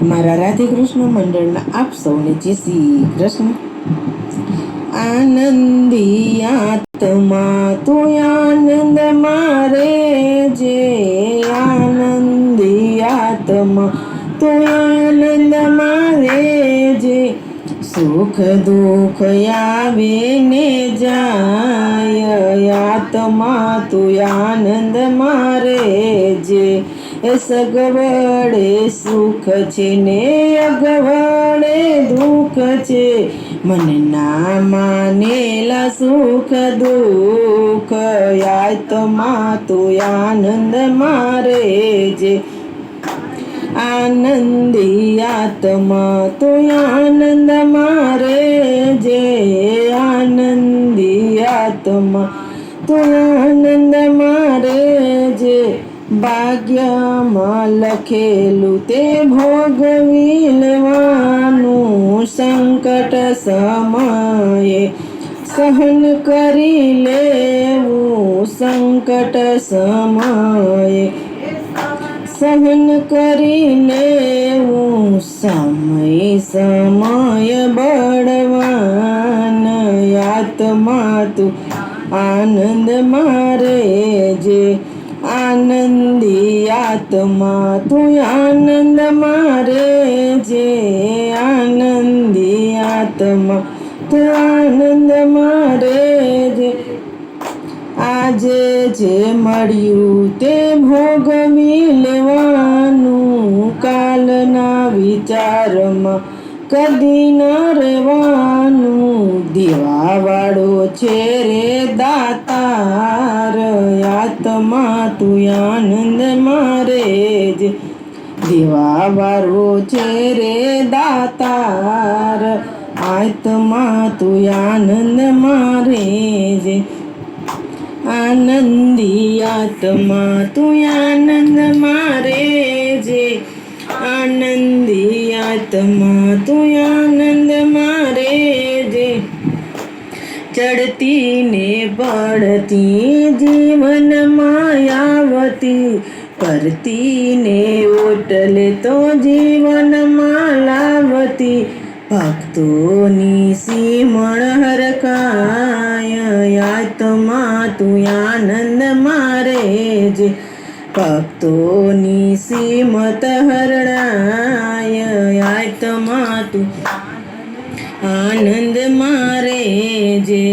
મારા રાધે કૃષ્ણ મંડળના આપ સૌને જય શ્રી કૃષ્ણ. આનંદી આત્મા તું આનંદ મારે જે, આનંદી આત્મા તું આનંદ મારે જે, સુખ દુઃખ આવે ને જાય, આત્મા તું આનંદ મારે જે. એ સગવડે સુખ છે ને અગવડે દુઃખ છે, મને ના માનેલા સુખ દુઃખ, આત્મા તું આનંદ મારે જે. આનંદી આત્મા તું આનંદ મારે જે, આનંદી આત્મા તું આનંદ મારે જે. ભાગ્યમાં લખેલું તે ભોગવી લેવાનું, સંકટ સમયે સહન કરી લેવું, સંકટ સમયે સહન કરી લેવું, સમય બળવાન, આત્મા તું આનંદ મારે જે. આનંદી આત્મા તું આનંદ મારે જે, આનંદી આત્મા તું આનંદ મારે જે. આજે જે મળ્યું તે ભોગવી લેવાનું, કાલના વિચારમાં કદી ન રહેવાનું, દેવાવાળો છે રે દાતાર, આત્મા તું આનંદ મારે જે. દેવાવાળો છે રે દાતાર, આત્મા તું આનંદ મારે જે. આનંદી આત્મા તું આનંદ મારે જે, આનંદી આત્મા તું આનંદ મારે જે. ચડતી ને પડતી જીવન માયાવતી, કરતી ને ઓટલે તો જીવનમાં લાવતી, ભક્તોની સિમણ હરખાય, આત્મા તું આનંદ મારે જે. ભક્તોની સિમત હરણાય, આત્મા તું આનંદ મારે જે.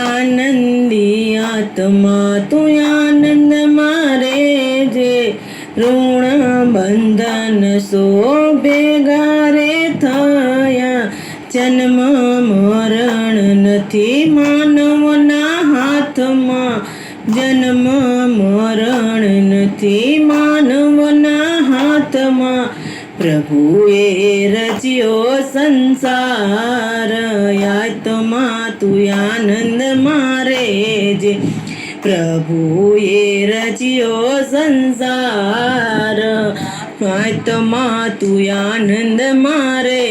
આનંદી આત્મા તું આનંદ મારે જે. ઋણ બંધન સો ભેગા રે થયા, જન્મ મરણ નથી માનવના હાથમાં, જન્મ મરણ નથી માનવના હાથમાં, પ્રભુએ રચ્યો સંસાર, આત્મા તું આનંદ મારે જે. પ્રભુએ રચ્યો સંસાર, આત્મા તું આનંદ મારે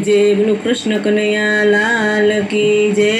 જે. બોલો કૃષ્ણ કનૈયા લાલ કી જય.